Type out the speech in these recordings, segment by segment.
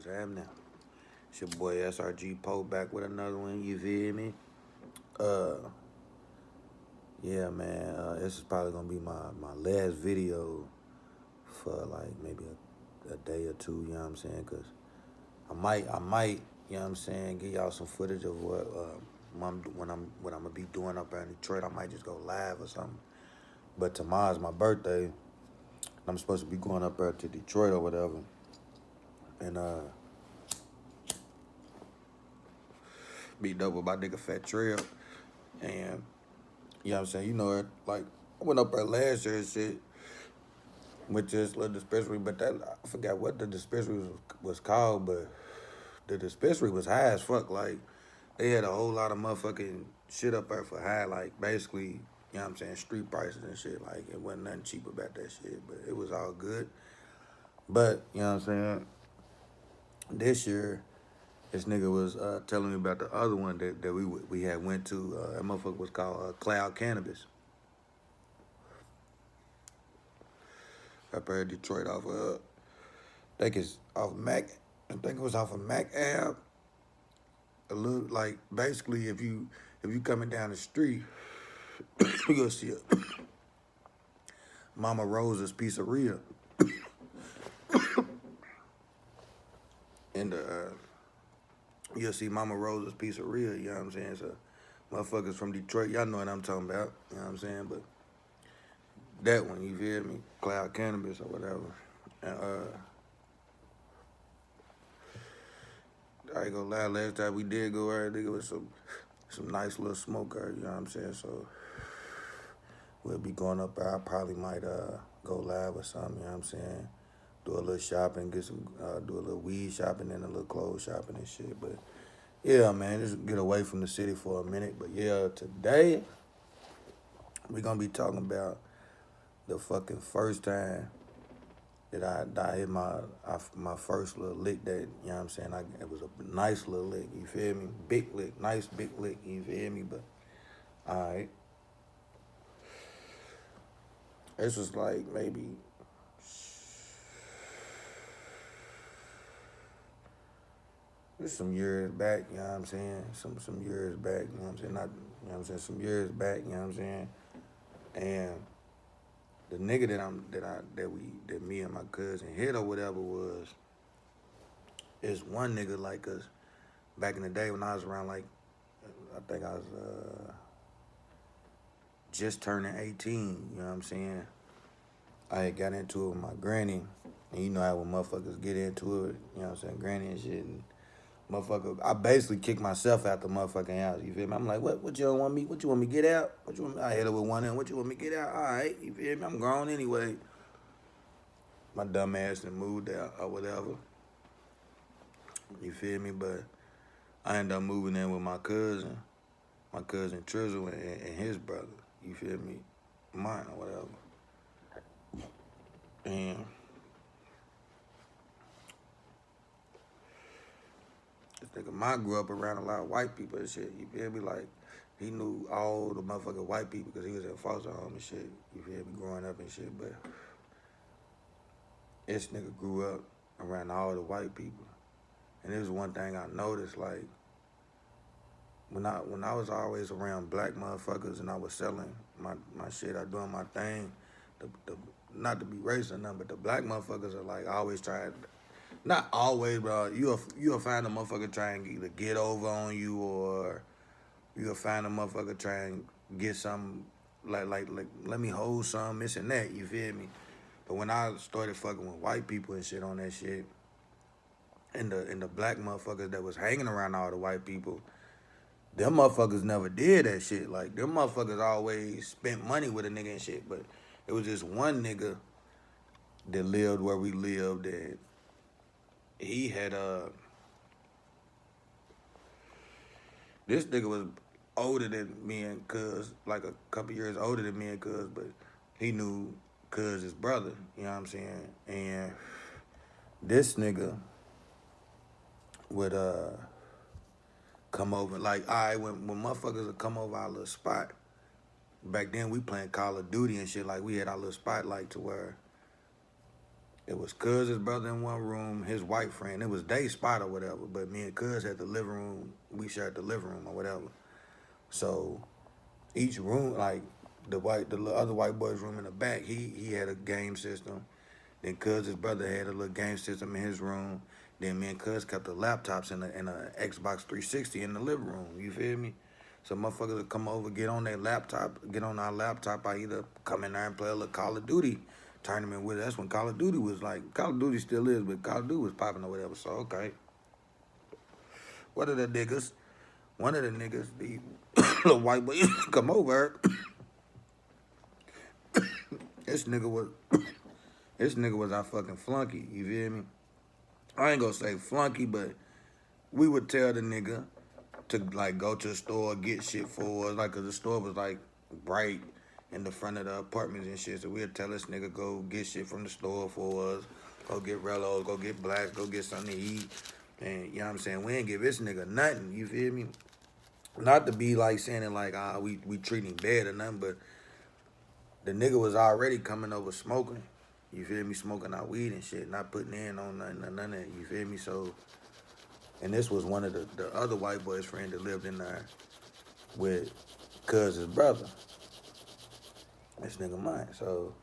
What's happening? It's your boy SRG Poe back with another one. You feel me? Uh, yeah, man. This is probably gonna be my last video for like maybe a day or two. You know what I'm saying? Cause I might. You know what I'm saying? Give y'all some footage of what I'm gonna be doing up there in Detroit. I might just go live or something. But tomorrow's my birthday. I'm supposed to be going up there to Detroit or whatever. And meet up with my nigga Fat Trail. And you know what I'm saying? You know it. Like I went up there last year and shit with this little dispensary, but that I forgot what the dispensary was called, but the dispensary was high as fuck. Like they had a whole lot of motherfucking shit up there for high, like basically, you know what I'm saying, street prices and shit. Like it wasn't nothing cheap about that shit, but it was all good. But you know what I'm saying? This year, this nigga was telling me about the other one that we had went to. That motherfucker was called Cloud Cannabis. Up there in Detroit off of, I think it's off Mac. I think it was off of Mac Ave. A little like basically if you coming down the street, you'll see a Mama Rosa's Pizzeria in the. You'll see Mama Rosa's Pizzeria. You know what I'm saying? So motherfuckers from Detroit, y'all know what I'm talking about. You know what I'm saying? But that one, you feel me? Cloud Cannabis or whatever. And I ain't gonna lie, last time we did go out, nigga, with some nice little smoker, you know what I'm saying? So we'll be going up there. I probably might go live or something, you know what I'm saying? Do a little shopping, do a little weed shopping and a little clothes shopping and shit. But yeah, man, just get away from the city for a minute. But yeah, today we're gonna be talking about the fucking first time that I hit my first little lick. That, you know what I'm saying, it was a nice little lick, you feel me? Big lick, nice big lick, you feel me? But alright. This was like maybe some years back, you know what I'm saying? Some years back, you know what I'm saying? Not, you know what I'm saying, some years back, you know what I'm saying? And the nigga that me and my cousin hit or whatever is one nigga like us back in the day when I was around, like I think I was just turning 18, you know what I'm saying? I had got into it with my granny, and you know how when motherfuckers get into it, you know what I'm saying, granny and shit, and motherfucker, I basically kicked myself out the motherfucking house, you feel me? I'm like, what you want me, get out? What you want me, I hit her with one end, what you want me get out? All right, you feel me? I'm grown anyway. My dumb ass done moved out or whatever, you feel me? But I ended up moving in with my cousin Trizzle and his brother, you feel me? Mine or whatever. And this nigga mine grew up around a lot of white people and shit, you feel me? Like, he knew all the motherfucking white people because he was in foster home and shit, you feel me, growing up and shit. But this nigga grew up around all the white people. And this is one thing I noticed, like, when I was always around black motherfuckers and I was selling my shit, I doing my thing, the not to be racist or nothing, but the black motherfuckers are like always trying, not always, but you'll find a motherfucker trying to either get over on you, or you'll find a motherfucker trying to get something like let me hold some, this and that, you feel me? But when I started fucking with white people and shit on that shit, and the black motherfuckers that was hanging around all the white people, them motherfuckers never did that shit. Like, them motherfuckers always spent money with a nigga and shit. But it was just one nigga that lived where we lived, and he had this nigga was older than me and Cuz, like a couple years older than me and Cuz, but he knew Cuz's brother, you know what I'm saying? And this nigga would come over, like, all right, when motherfuckers would come over our little spot, back then we playing Call of Duty and shit, like we had our little spot, like, to where It was Cuz's brother in one room, his white friend. It was Day's spot or whatever, but me and Cuz had the living room. We shared the living room or whatever. So each room, like the other white boy's room in the back, he had a game system. Then Cuz's brother had a little game system in his room. Then me and Cuz kept the laptops in a Xbox 360 in the living room. You feel me? So motherfuckers would come over, get on their laptop, get on our laptop. I either come in there and play a little Call of Duty tournament with it. That's when Call of Duty was like, Call of Duty still is, but Call of Duty was popping or whatever. So, okay. One of the niggas, the little white boy, come over. This nigga was our fucking flunky. You feel me? I ain't gonna say flunky, but we would tell the nigga to like go to the store, get shit for us, like, cause the store was like right in the front of the apartments and shit. So we'd tell this nigga go get shit from the store for us, go get Rellos, go get Blacks, go get something to eat. And you know what I'm saying? We ain't give this nigga nothing, you feel me? Not to be like saying it like we treat him bad or nothing, but the nigga was already coming over smoking. You feel me? Smoking our weed and shit, not putting in on nothing or none of that. You feel me? So, and this was one of the other white boy's friend that lived in there with Cuz's brother. This nigga mine. So,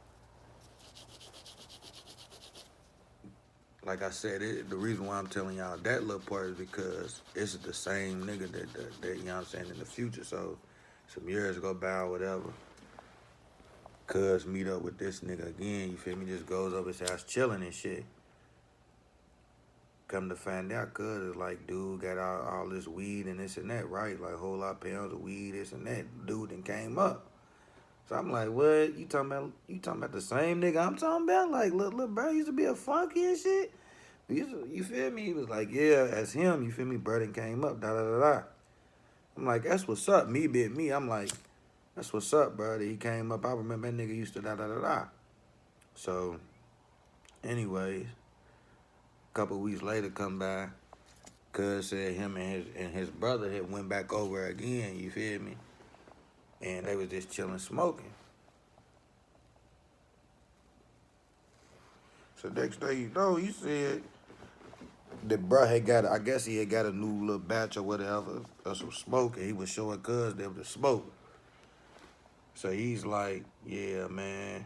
like I said, the reason why I'm telling y'all that little part is because it's the same nigga that you know what I'm saying, in the future. So, some years go by or whatever. Cuz meet up with this nigga again, you feel me? Just goes over his house chilling and shit. Come to find out, Cuz is like, dude got all this weed and this and that, right? Like, a whole lot of pounds of weed, this and that. Dude then came up. So I'm like, what? You talking about the same nigga I'm talking about? Like, little bro used to be a funky and shit? You feel me? He was like, yeah, that's him. You feel me? Burden came up, da-da-da-da. I'm like, that's what's up. Me being me, I'm like, that's what's up, bro. He came up. I remember that nigga used to da-da-da-da. So, anyways, a couple weeks later come by, Cuz said him and his brother had went back over again, you feel me? And they was just chilling smoking. So next day, you know, he said that bro had got, I guess he had got a new little batch or whatever of some smoke, and he was showing Cuz them the smoke. So he's like, yeah, man,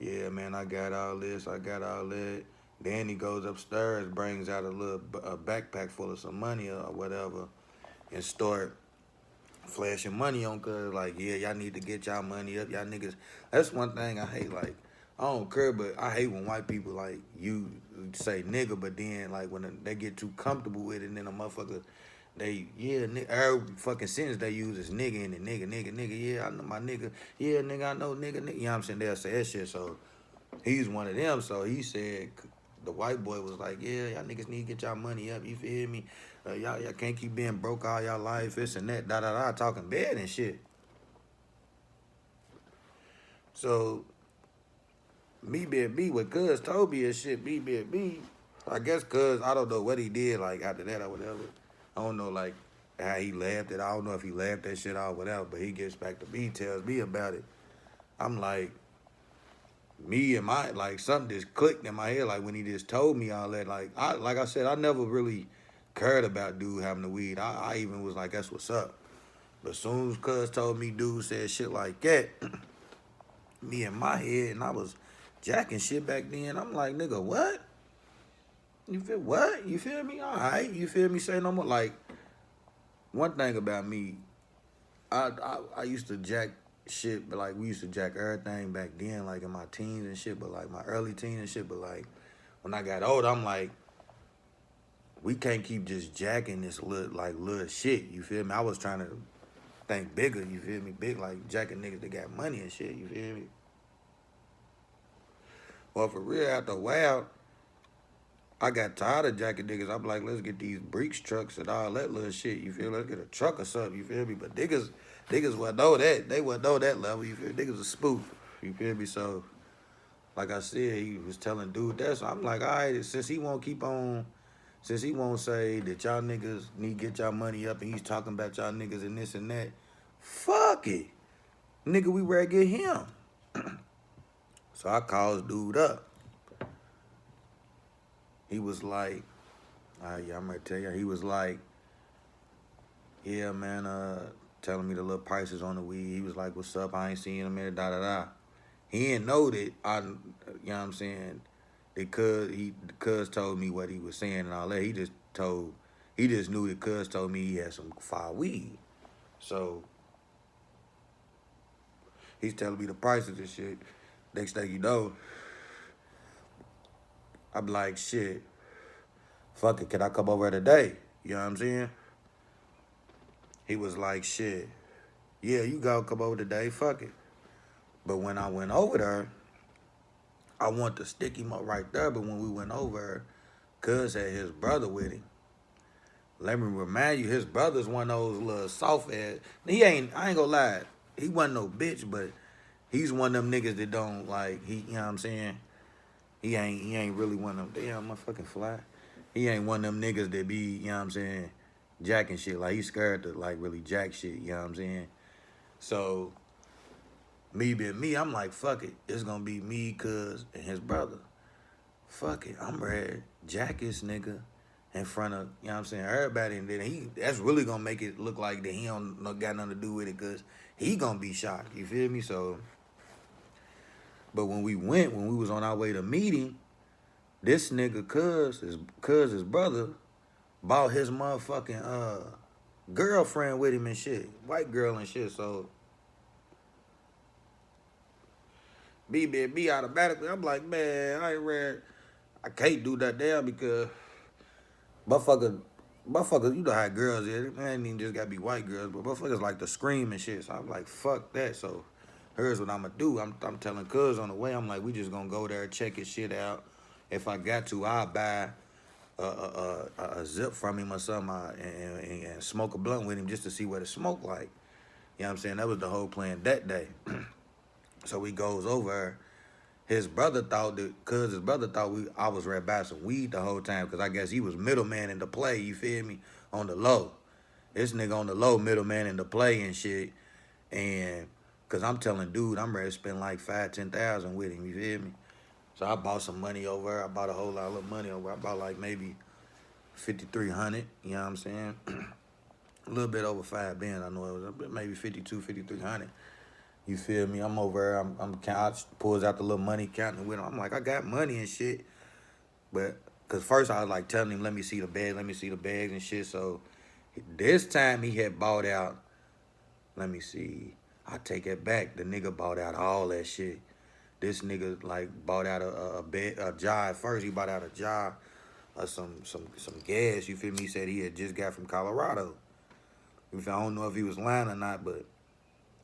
I got all this, I got all that. Then he goes upstairs, brings out a backpack full of some money or whatever, and start flashing money on Cuz, like, yeah, y'all need to get y'all money up, y'all niggas. That's one thing I hate, like, I don't care, but I hate when white people, like, you say nigga, but then, like, when they get too comfortable with it, and then a motherfucker, every fucking sentence they use is nigga and then nigga, yeah, I know my nigga, yeah, nigga, I know nigga, you know what I'm saying? They'll say that shit, so he's one of them, so he said, the white boy was like, yeah, y'all niggas need to get y'all money up, you feel me? Y'all can't keep being broke all y'all life, this and that, da-da-da, talking bad and shit. So, me being me, what Cuz told me and shit, me being me, I guess Cuz, I don't know what he did, like, after that or whatever. I don't know, like, how he laughed it. I don't know if he laughed that shit out or whatever, but he gets back to me, tells me about it. I'm like, me and my, like, something just clicked in my head, like, when he just told me all that. Like I said, I never really cared about dude having the weed. I even was like, that's what's up. But as soon as Cuz told me dude said shit like that, me in my head, and I was jacking shit back then, I'm like, nigga, what? You feel what? You feel me? All right. You feel me? Say no more. Like, one thing about me, I used to jack shit, but like we used to jack everything back then, like in my teens and shit, but like my early teens and shit, but like when I got older, I'm like, we can't keep just jacking this little shit, you feel me? I was trying to think bigger, you feel me? Big, like jacking niggas that got money and shit, you feel me? Well, for real, after a while, I got tired of jacking niggas. I'm like, let's get these breeks trucks and all that little shit. You feel? Let's get a truck or something. You feel me? But niggas wouldn't know that. They wouldn't know that level. You feel? Niggas a spoof. You feel me? So, like I said, he was telling dude that. So I'm like, all right, since he won't say that y'all niggas need to get y'all money up, and he's talking about y'all niggas and this and that, fuck it, nigga, we ready to get him. So I calls dude up. He was like, yeah, I'm gonna tell you. He was like, yeah, man, telling me the little prices on the weed. He was like, what's up? I ain't seen him in a minute, da da da. He didn't know that you know what I'm saying? The cuz told me what he was saying and all that. He just knew that cuz told me he had some fire weed. So he's telling me the prices and shit. Next thing you know, I'm like, shit, fuck it, can I come over today? You know what I'm saying? He was like, shit, yeah, you gotta come over today, fuck it. But when I went over there, I want to stick him up right there, but when we went over, cuz had his brother with him. Let me remind you, his brother's one of those little soft ass. I ain't gonna lie, he wasn't no bitch, but he's one of them niggas that don't like, you know what I'm saying? He ain't really one of them, damn, my fucking fly. He ain't one of them niggas that be, you know what I'm saying, jacking shit. Like, he's scared to, like, really jack shit, you know what I'm saying? So, me being me, I'm like, fuck it. It's gonna be me, cuz, and his brother. Fuck it. I'm ready. Jack this nigga in front of, you know what I'm saying, everybody. And then that's really gonna make it look like that he don't got nothing to do with it, cuz he gonna be shocked. You feel me? So, but when we was on our way to meeting, this nigga, his brother, bought his motherfucking girlfriend with him and shit. White girl and shit. So, me automatically, I'm like, man, I can't do that there because motherfuckers, you know how girls is. It ain't even just gotta be white girls, but motherfuckers like to scream and shit. So I'm like, fuck that. So here's what I'm gonna do. I'm telling cuz on the way, I'm like, we just gonna go there, check his shit out. If I got to, I'll buy a zip from him or something and smoke a blunt with him just to see what it smoked like. You know what I'm saying? That was the whole plan that day. So he goes over. His brother thought I was right by some weed the whole time because I guess he was middleman in the play, you feel me? On the low. This nigga on the low, middleman in the play and shit. And because I'm telling dude, I'm ready to spend like 5,000-10,000 with him, you feel me? So I bought some money over. I bought a whole lot of money over. I bought like maybe 5,300, you know what I'm saying? A little bit over 5 bands, I know it was maybe 5,300. You feel me? I'm over there. I pulls out the little money, counting it with him. I'm like, I got money and shit. But, because first I was like telling him, let me see the bags and shit. So, this time he had bought out, let me see. I take it back. The nigga bought out all that shit. This nigga, like, bought out a jar at first. He bought out a jar of some gas. You feel me? He said he had just got from Colorado. I don't know if he was lying or not, but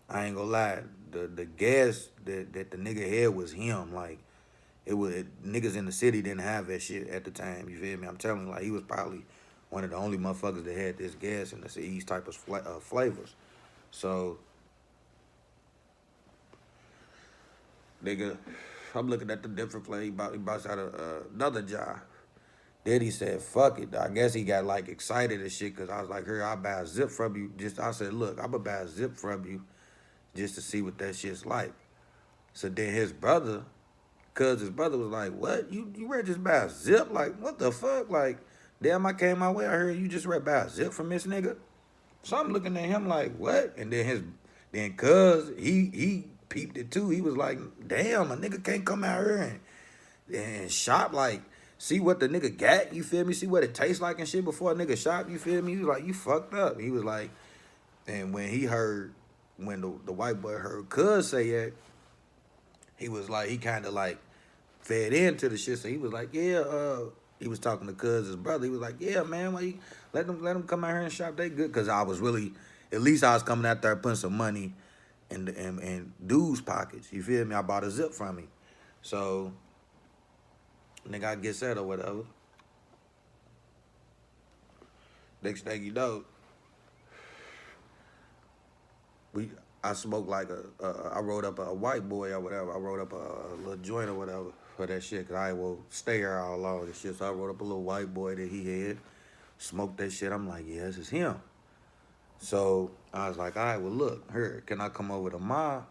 I ain't gonna lie, the gas that the nigga had was him. Like, niggas in the city didn't have that shit at the time. You feel me? I'm telling you, like, he was probably one of the only motherfuckers that had this gas in these type of flavors. So, nigga, I'm looking at the different flavor. He bought out another jar. Then he said, fuck it. I guess he got, like, excited and shit because I was like, here, I'll buy a zip from you. I said, look, I'm going to buy a zip from you just to see what that shit's like. So then his brother was like, what? You ready to just buy a zip? Like, what the fuck? Like, damn, I came my way. I heard you just ready to buy a zip from this nigga. So I'm looking at him like, what? And then cuz he peeped it too. He was like, damn, a nigga can't come out here and shop, like, see what the nigga got, you feel me? See what it tastes like and shit before a nigga shop, you feel me? He was like, you fucked up. He was like, and when the white boy heard cuz say that, he was like, he kind of like fed into the shit. So he was like, yeah, he was talking to his brother. He was like, yeah, man, why you let them come out here and shop? They good. Cause I was really, at least I was coming out there putting some money in dude's pockets. You feel me? I bought a zip from him. So nigga, I get set or whatever. Next thing you know, I smoked like I rolled up a white boy or whatever. I rolled up a little joint or whatever for that shit, cause I will stay here all along and shit. So I rolled up a little white boy that he had, smoked that shit. I'm like, yeah, this is him. So I was like, all right, well, look, here, can I come over to Ma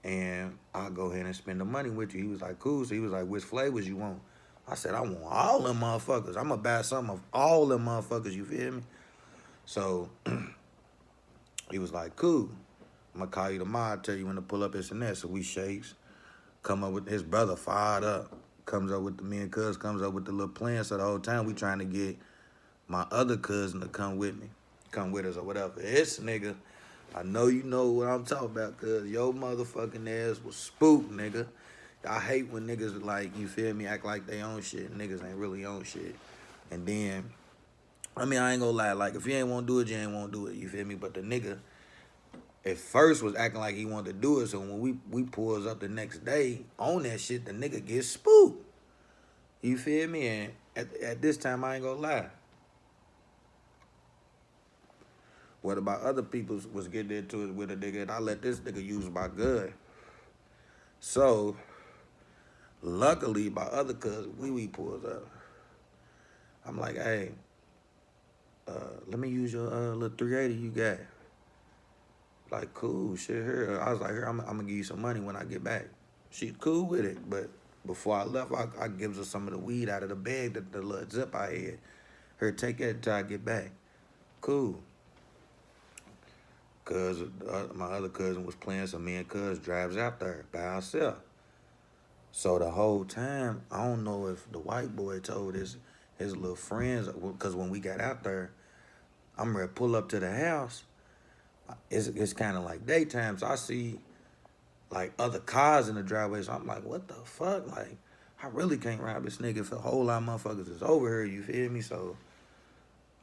and I'll go ahead and spend the money with you? He was like, cool. So he was like, which flavors you want? I said, I want all them motherfuckers. I'm going to buy some of all them motherfuckers, you feel me? So he was like, cool. I'm going to call you tomorrow, tell you when to pull up this and that. So we shakes, come up with his brother fired up, comes up with me and cuz comes up with the little plan. So the whole time we trying to get my other cousin to come with me, come with us or whatever. This nigga, I know you know what I'm talking about, cuz your motherfucking ass was spooked, nigga. I hate when niggas like, you feel me, act like they own shit. Niggas ain't really own shit. And then, I mean, I ain't gonna lie, like if you ain't wanna do it, you ain't wanna do it, you feel me? But the nigga at first was acting like he wanted to do it, so when we pulls up the next day on that shit, the nigga gets spooked. You feel me? And at this time, I ain't gonna lie. What about other people was getting into it with a nigga, and I let this nigga use my gun. So, luckily, my other cousin, Wee pulls up. I'm like, hey, let me use your little 380 you got. Like, cool, shit, here. I was like, here, I'm gonna give you some money when I get back. She cool with it, but before I left, I gives her some of the weed out of the bag, the little zip I had. Her, take that until I get back. Cool. Cuz my other cousin was playing, so me and cuz drives out there by ourselves. So the whole time, I don't know if the white boy told his little friends, because when we got out there, I'm ready to pull up to the house. It's kind of like daytime, so I see like other cars in the driveway. So I'm like, what the fuck? Like, I really can't rob this nigga if a whole lot of motherfuckers is over here, you feel me? So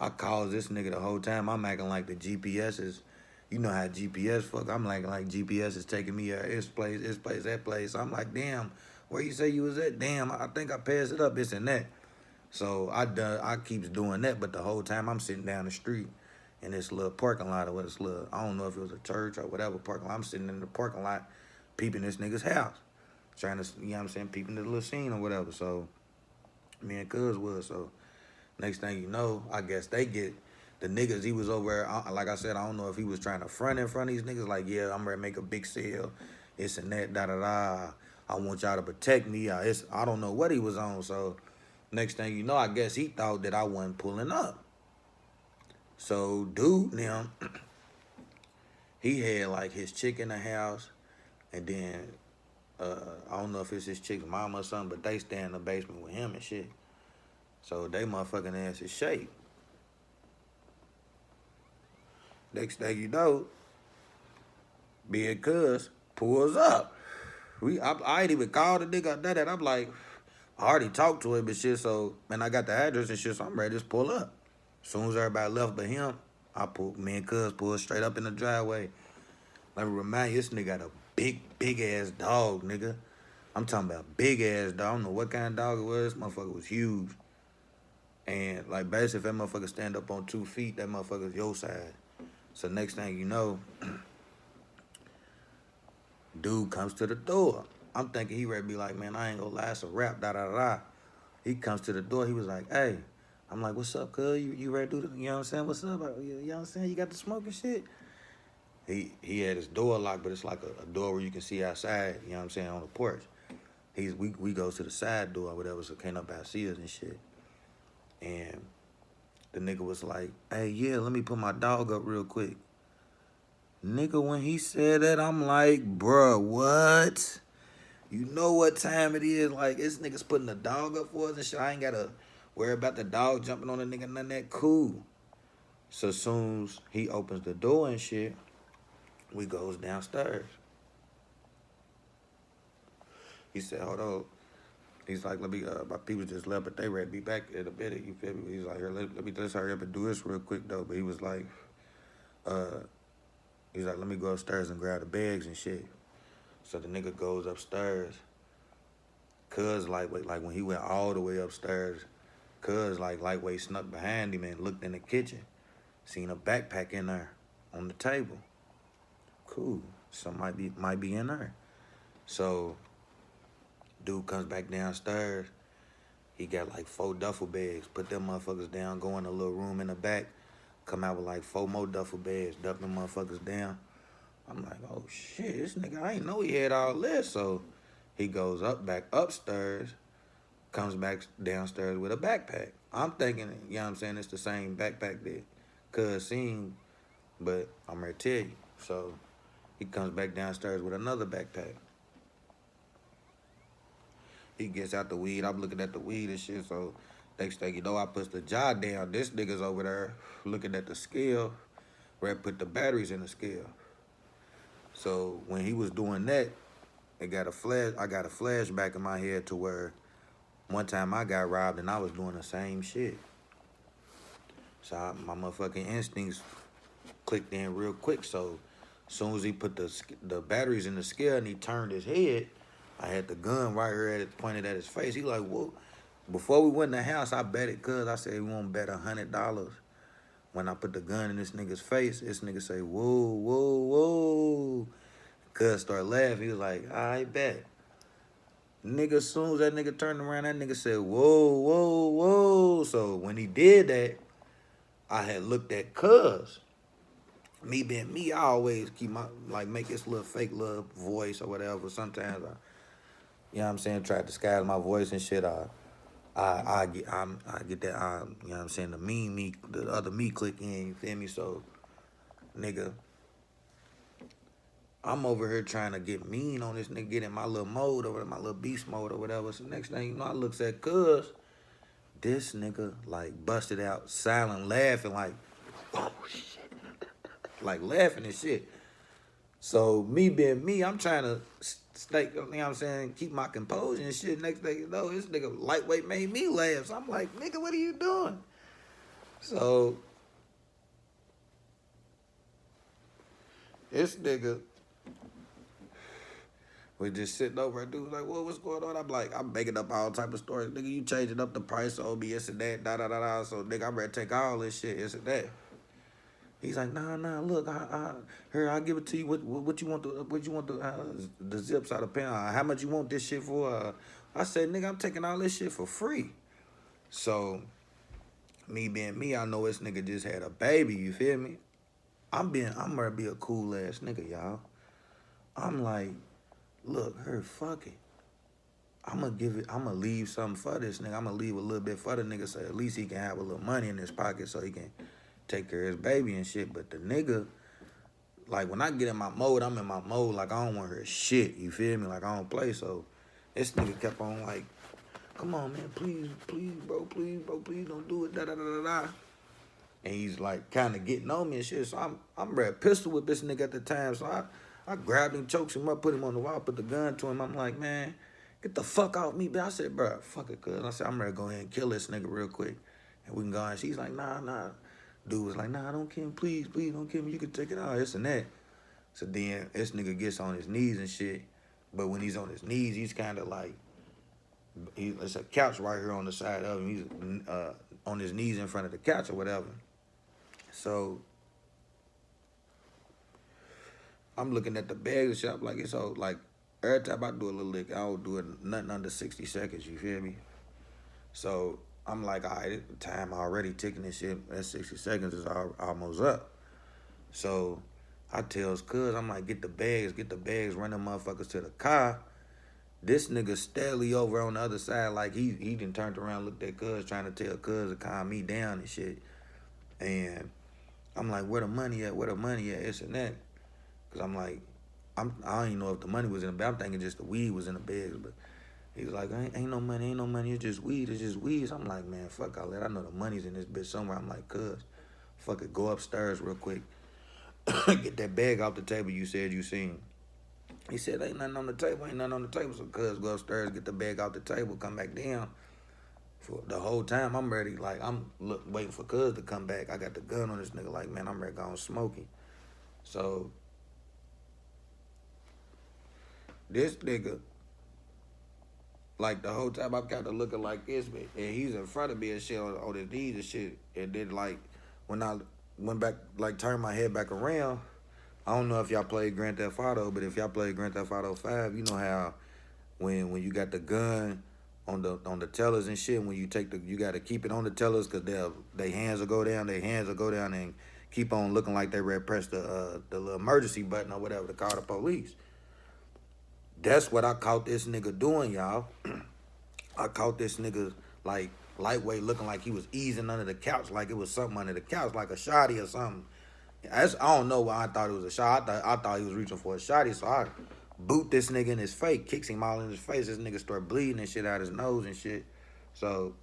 I called this nigga the whole time. I'm acting like the GPS is, you know how GPS fuck. I'm like GPS is taking me this place, that place. I'm like, damn, where you say you was at? Damn, I think I passed it up, this and that. So I keeps doing that, but the whole time I'm sitting down the street in this little parking lot, or this little, I don't know if it was a church or whatever parking lot. I'm sitting in the parking lot peeping this nigga's house. Trying to, you know what I'm saying, peeping the little scene or whatever. So me and cuz was, so next thing you know, I guess they get, the niggas, he was over, like I said, I don't know if he was trying to front in front of these niggas, like, yeah, I'm ready to make a big sale, this and that, da-da-da. I want y'all to protect me. I don't know what he was on, so next thing you know, I guess he thought that I wasn't pulling up. So dude now, he had like his chick in the house, and then I don't know if it's his chick's mama or something, but they stay in the basement with him and shit. So they motherfucking ass is shaped. Next thing you know, being cuz pulls up. I ain't even called the nigga that. I'm like, I already talked to him and shit, so, and I got the address and shit, so I'm ready to just pull up. As soon as everybody left but him, me and cuz pulled straight up in the driveway. Let me remind you, this nigga got a big ass dog, nigga. I'm talking about big ass dog. I don't know what kind of dog it was. This motherfucker was huge. And like basically if that motherfucker stand up on 2 feet, that motherfucker's your side. So next thing you know, dude comes to the door. I'm thinking he ready to be like, man, I ain't gonna lie, it's a rap, da-da-da. He comes to the door, he was like, hey. I'm like, what's up, cuz? You ready to do this? You know what I'm saying? What's up? You know what I'm saying? You got the smoke and shit? He had his door locked, but it's like a door where you can see outside, you know what I'm saying, on the porch. We go to the side door or whatever, so can't nobody see us and shit. And the nigga was like, hey, yeah, let me put my dog up real quick. Nigga, when he said that, I'm like, bruh, what? You know what time it is? Like, this nigga's putting the dog up for us and shit. I ain't gotta worry about the dog jumping on the nigga, none of that. Cool. So soon as he opens the door and shit, we goes downstairs. He said, hold on. He's like, let me, my people just left, but they ready to be back in a minute, you feel me? He's like, here, let me just hurry up and do this real quick, though. But he was like, let me go upstairs and grab the bags and shit. So the nigga goes upstairs. Cuz, like when he went all the way upstairs, cuz, like, lightweight snuck behind him and looked in the kitchen. Seen a backpack in there on the table. Cool. Some might be in there. So dude comes back downstairs. He got like 4 duffel bags. Put them motherfuckers down, go in a little room in the back. Come out with like 4 more duffel bags. Dump them motherfuckers down. I'm like, oh shit, this nigga, I ain't know he had all this. So he goes back upstairs. comes back downstairs with a backpack. I'm thinking, you know what I'm saying, it's the same backpack that cuz seen, but I'm gonna tell you. So he comes back downstairs with another backpack. He gets out the weed. I'm looking at the weed and shit. So next thing you know, I puts the jaw down. This nigga's over there looking at the scale where I put the batteries in the scale. So when he was doing that, I got a flashback in my head to where one time I got robbed and I was doing the same shit. So my motherfucking instincts clicked in real quick. So as soon as he put the batteries in the scale and he turned his head, I had the gun right here pointed at his face. He like, whoa. Before we went in the house, I bet it cuz I said we won't bet $100. When I put the gun in this nigga's face, this nigga say, whoa, whoa, whoa. Cuz start laughing. He was like, I bet. Nigga, as soon as that nigga turned around, that nigga said, whoa, whoa, whoa. So when he did that, I had looked at cuz. Me being me, I always keep make this little fake little voice or whatever. Sometimes you know what I'm saying, try to disguise my voice and shit. I get that, you know what I'm saying, the other me click in, you feel me? So, nigga, I'm over here trying to get mean on this nigga, get in my little mode or my little beast mode or whatever. So next thing you know, I looks at cuz, this nigga, like, busted out, silent, laughing, like, oh, shit. Like, laughing and shit. So, me being me, I'm trying to stay, you know what I'm saying, keep my composure and shit. Next thing you know, this nigga lightweight made me laugh. So I'm like, nigga, what are you doing? So, this nigga was just sitting over and dude was like, well, what's going on? I'm like, I'm making up all type of stories. Nigga, you changing up the price of OBS and that, da-da-da-da. So, nigga, I'm ready to take all this shit, this and that. He's like, nah, look, here, I'll give it to you. What you want the zips out of pen? How much you want this shit for? I said, nigga, I'm taking all this shit for free. So, me being me, I know this nigga just had a baby, you feel me? I'm gonna be a cool ass nigga, y'all. I'm like, look, her, fuck it. I'm gonna leave something for this nigga. I'm gonna leave a little bit for the nigga so at least he can have a little money in his pocket so he can take care of his baby and shit. But the nigga, like, when I get in my mode, I'm in my mode, like, I don't want her shit, you feel me? Like, I don't play, so this nigga kept on, like, come on, man, please, bro, please, don't do it, da-da-da-da-da. And he's, like, kind of getting on me and shit, so I'm ready pistol with this nigga at the time, so I grabbed him, choked him up, put him on the wall, put the gun to him. I'm like, man, get the fuck off me, bitch. I said, bro, fuck it, cuz. I said, I'm ready to go ahead and kill this nigga real quick, and we can go. And she's like, nah. Dude was like, nah, don't kill him, please, don't kill him. You can take it out, this and that. So then this nigga gets on his knees and shit. But when he's on his knees, he's kind of like, it's a couch right here on the side of him. He's on his knees in front of the couch or whatever. So I'm looking at the bag and shit. Like, it's all like, every time I do a little lick, I don't do it nothing under 60 seconds, you feel me? So I'm like, all right, time already ticking this shit. That 60 seconds is almost up. So I tells cuz, I'm like, get the bags, run them motherfuckers to the car. This nigga steadily over on the other side, like he done turned around, looked at cuz, trying to tell cuz to calm me down and shit. And I'm like, where the money at, this and that. Cause I'm like, I don't even know if the money was in the bag. I'm thinking just the weed was in the bags, but he was like, ain't no money, it's just weed. So I'm like, man, fuck all that. I know the money's in this bitch somewhere. I'm like, cuz, fuck it, go upstairs real quick. Get that bag off the table you said you seen. He said, ain't nothing on the table. So cuz, go upstairs, get the bag off the table, come back down. For the whole time, I'm ready, like, I'm waiting for cuz to come back. I got the gun on this nigga, like, man, I'm ready to go on smoking. So this nigga, like, the whole time I'm kind of looking like this, man, and he's in front of me and shit on his knees and shit. And then, like, when I went back, like, turned my head back around, I don't know if y'all played Grand Theft Auto, but if y'all played Grand Theft Auto 5, you know how when you got the gun on the tellers and shit, when you you got to keep it on the tellers because their hands will go down, and keep on looking like they press the little emergency button or whatever to call the police. That's what I caught this nigga doing, y'all. I caught this nigga like lightweight looking like he was easing under the couch, like it was something under the couch, like a shotty or something. I don't know why I thought it was a shot. I thought he was reaching for a shotty, so I boot this nigga in his face, kicks him all in his face. This nigga start bleeding and shit out his nose and shit. So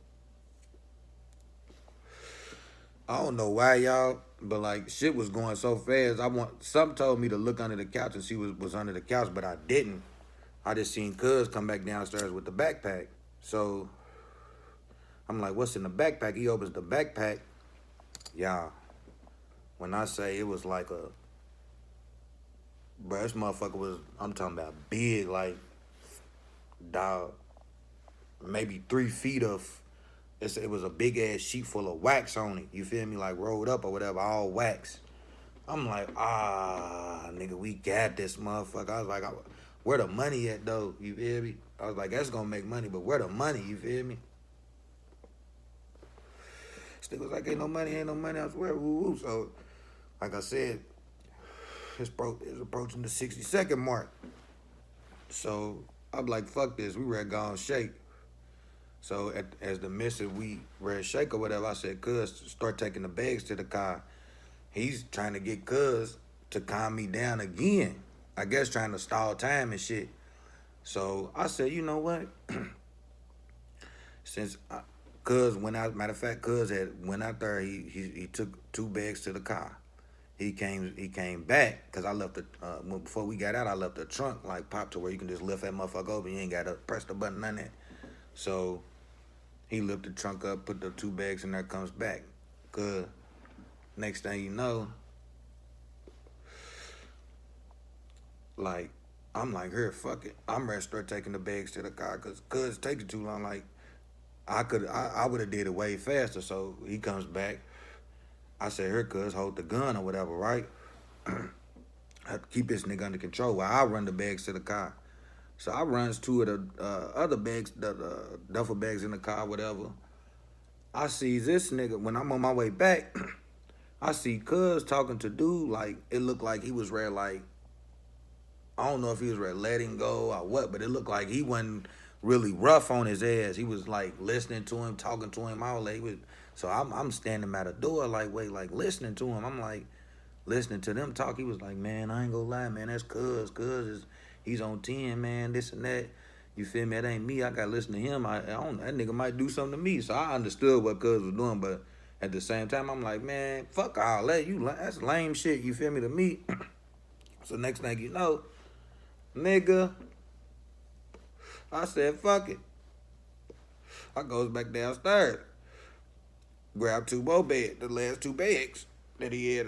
I don't know why y'all, but like shit was going so fast. Something told me to look under the couch and see what was under the couch, but I didn't. I just seen Cuz come back downstairs with the backpack. So I'm like, what's in the backpack? He opens the backpack. Y'all, when I say it was like a, bro, this motherfucker was, I'm talking about big, like, dog, maybe 3 feet of, it was a big ass sheet full of wax on it. You feel me? Like rolled up or whatever, all wax. I'm like, nigga, we got this motherfucker. I was like, where the money at though? You feel me? I was like, that's gonna make money, but where the money? You feel me? This nigga was like, ain't no money, I swear, woo. So, like I said, it's approaching the 60-second mark. So I'm like, fuck this, we ready to go and shake. So as the missive, we ready to shake or whatever, I said, Cuz, start taking the bags to the car. He's trying to get Cuz to calm me down again. I guess trying to stall time and shit. So I said, you know what? Cuz went out, matter of fact, Cuz went out there, he took 2 bags to the car. He came back, because I left before we got out, I left the trunk like popped to where you can just lift that motherfucker open. You ain't got to press the button on that. So he lifted the trunk up, put the 2 bags in there, comes back. Good. Next thing you know, like, I'm like, here, fuck it. I'm ready to start taking the bags to the car, because it's taking too long. Like, I would have did it way faster. So he comes back. I said, here, Cuz, hold the gun or whatever, right? I have to keep this nigga under control while I run the bags to the car. So I runs 2 of the other bags, the duffel bags in the car, whatever. I see this nigga, when I'm on my way back, I see Cuz talking to dude, like, it looked like he was ready, like, I don't know if he was ready to let him go or what, but it looked like he wasn't really rough on his ass. He was, like, listening to him, talking to him, all that. So I'm standing by the door, like, wait, like, listening to him. I'm, like, listening to them talk. He was like, man, I ain't gonna lie, man, that's Cuz. He's on 10, man, this and that. You feel me? That ain't me. I gotta listen to him. I don't, that nigga might do something to me. So I understood what Cuz was doing, but at the same time, I'm like, man, fuck all that. That's lame shit, you feel me, to me. So next thing you know, nigga, I said, fuck it. I goes back downstairs, grab 2 more bags, the last 2 bags that he had.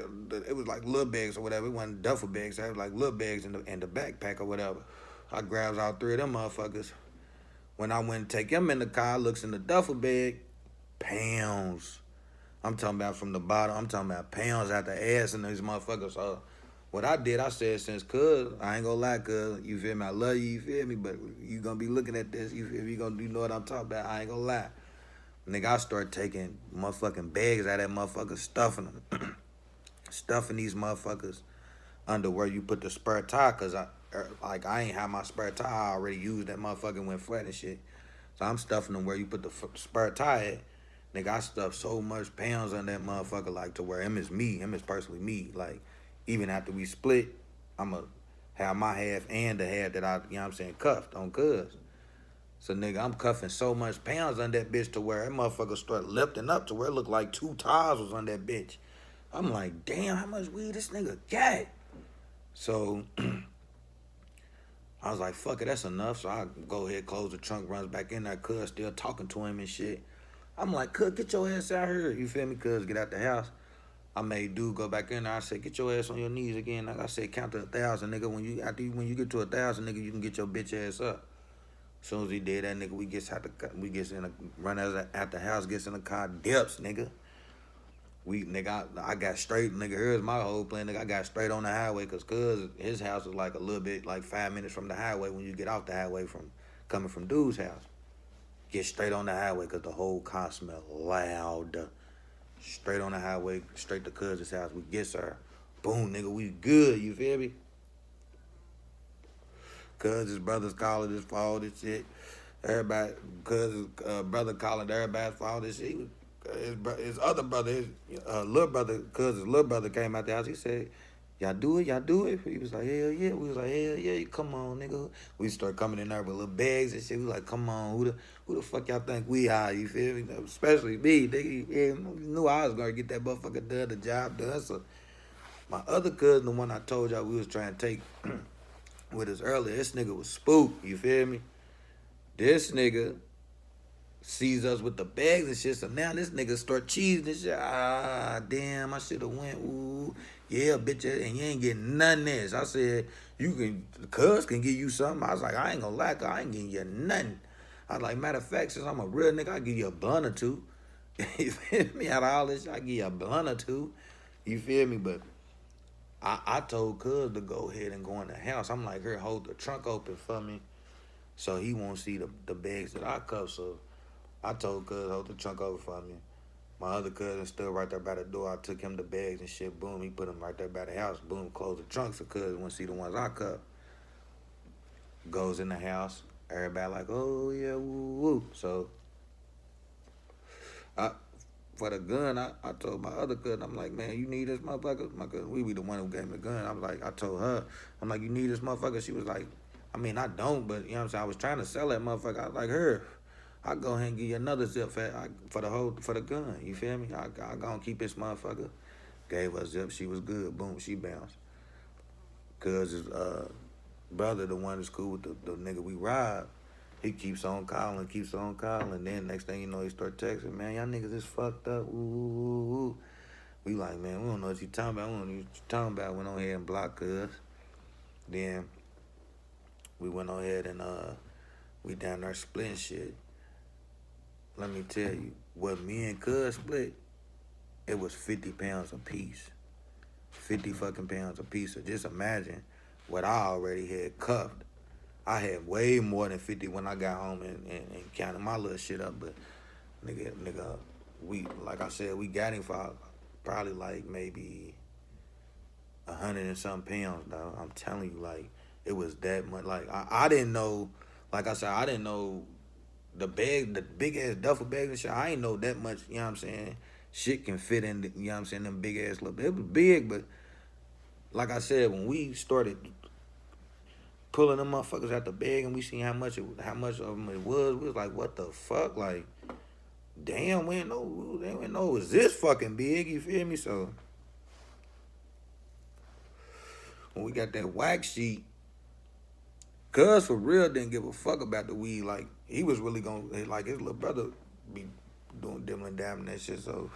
It was like little bags or whatever. It wasn't duffel bags. I had like little bags in the backpack or whatever. I grabs all 3 of them motherfuckers. When I went to take him in the car, looks in the duffel bag, pounds. I'm talking about from the bottom. I'm talking about pounds out the ass in these motherfuckers. So what I did, I said, since Cuz, I ain't gonna lie, Cuz, you feel me? I love you, you feel me? But you gonna be looking at this, you feel me? You know what I'm talking about? I ain't gonna lie. Nigga, I start taking motherfucking bags out of that motherfucker, stuffing them. Stuffing these motherfuckers under where you put the spare tire, cause I ain't have my spare tire. I already used that motherfucker, went flat and shit. So I'm stuffing them where you put the spare tire at. Nigga, I stuffed so much pounds on that motherfucker, like to where him is personally me. Like, even after we split, I'ma have my half and the half that I, you know what I'm saying, cuffed on Cuz. So nigga, I'm cuffing so much pounds on that bitch to where that motherfucker start lifting up to where it looked like 2 tires was on that bitch. I'm like, damn, how much weed this nigga got? So I was like, fuck it, that's enough. So I go ahead, close the trunk, runs back in there, Cuz still talking to him and shit. I'm like, Cuz, get your ass out here. You feel me? Cuz, get out the house. I made dude go back in there. I said, get your ass on your knees again. Like I said, count to 1,000, nigga. When you get to 1,000, nigga, you can get your bitch ass up. As soon as he did that, nigga, we gets in a run out the house, gets in the car, dips, nigga. I got straight, nigga. Here's my whole plan, nigga. I got straight on the highway, cause his house is like a little bit, like 5 minutes from the highway when you get off the highway coming from dude's house. Get straight on the highway, cause the whole car smell loud. Straight on the highway, straight to Cuz's house. We get her. Boom, nigga, we good, you feel me? Cuz his brother's calling his fault and shit. Everybody, cause brother calling everybody for all this shit. He was, his other brother, his little brother, cause his little brother came out the house. He said, "Y'all do it, y'all do it." He was like, "Hell yeah." We was like, "Hell yeah, come on, nigga." We start coming in there with little bags and shit. We was like, "Come on, who the fuck y'all think we are?" You feel me? Especially me, nigga. Yeah, knew I was gonna get that motherfucker done, the job done. So my other cousin, the one I told y'all we was trying to take with us earlier, this nigga was spooked. You feel me? This nigga sees us with the bags and shit, so now this nigga start cheesing and shit. Ah, damn, I should have went. Ooh, yeah, bitch, and you ain't getting none of this. I said, you can, cuz can give you something. I was like, I ain't gonna lie, cuz I ain't getting you nothing. I was like, matter of fact, since I'm a real nigga, I give you a blunt or two. You feel me? Out of all this, I give you a blunt or two. You feel me? But I told cuz to go ahead and go in the house. I'm like, here, hold the trunk open for me so he won't see the bags that I cuff. So I told cuz hold the trunk over for me. My other cousin stood right there by the door. I took him the bags and shit. Boom, he put them right there by the house. Boom, closed the trunk so cuz wouldn't see the ones I cut. Goes in the house. Everybody like, oh yeah, woo woo. So I for the gun, I told my other cousin, I'm like, man, you need this motherfucker? My cousin, we be the one who gave me the gun. I'm like, I told her, I'm like, you need this motherfucker? She was like, I mean, I don't, but you know what I'm saying? I was trying to sell that motherfucker. I was like, her, I'll go ahead and give you another zip for the gun. You feel me? I go and keep this motherfucker. Gave her a zip. She was good. Boom, she bounced. Cause his brother, the one that's cool with the nigga we robbed, he keeps on calling, keeps on calling. Then next thing you know, he start texting, man, y'all niggas is fucked up. Ooh, ooh, ooh. We like, man, we don't know what you talking about. We don't know what you talking about. Went on ahead and blocked cuz. Then we went on ahead and we down there splitting shit. Let me tell you, what me and cuz split, it was 50 pounds a piece. 50 fucking pounds a piece. So just imagine what I already had cuffed. I had way more than 50 when I got home and counted my little shit up. But nigga, we, like I said, we got him for probably like maybe 100 and some pounds, dog. I'm telling you, like, it was that much. Like, I didn't know, like I said, I didn't know the big ass duffel bags and shit. I ain't know that much, you know what I'm saying? Shit can fit in, you know what I'm saying, them big ass little, it was big, but like I said, when we started pulling them motherfuckers out the bag and we seen how much of them it was, we was like, what the fuck? Like, damn, we didn't know it was this fucking big, you feel me? So when we got that wax sheet, cuz for real didn't give a fuck about the weed. Like, he was really gonna, like, his little brother be doing dimming and that shit, so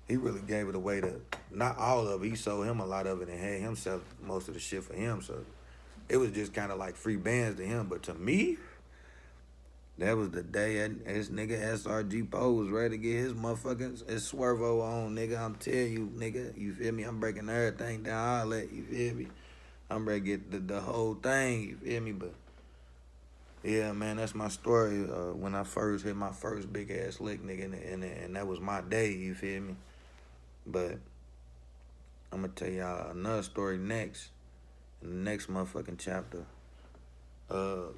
he really gave it away to, not all of it, he sold him a lot of it and had him sell most of the shit for him, so it was just kind of like free bands to him. But to me, that was the day this nigga SRG Poe was ready to get his motherfucking his Swervo on, nigga. I'm telling you, nigga, you feel me? I'm breaking everything down, all that, you feel me? I'm ready to get the whole thing, you feel me? But yeah, man, that's my story. When I first hit my first big ass lick, nigga, and that was my day, you feel me? But I'm gonna tell y'all another story next, in the next motherfucking chapter. You know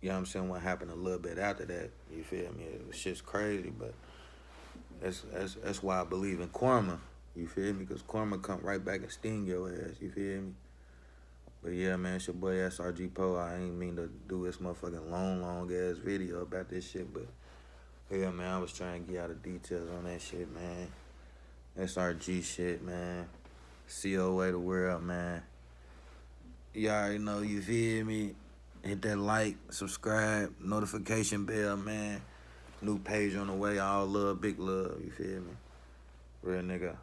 what I'm saying? What happened a little bit after that, you feel me? It was shit's crazy, but that's why I believe in karma, you feel me? Because karma come right back and sting your ass, you feel me? But yeah, man, it's your boy SRG Poe. I ain't mean to do this motherfucking long ass video about this shit, but yeah, man, I was trying to get out the details on that shit, man. SRG shit, man. COA the world, man. You already know, you feel me? Hit that like, subscribe, notification bell, man. New page on the way, all love, big love, you feel me? Real nigga.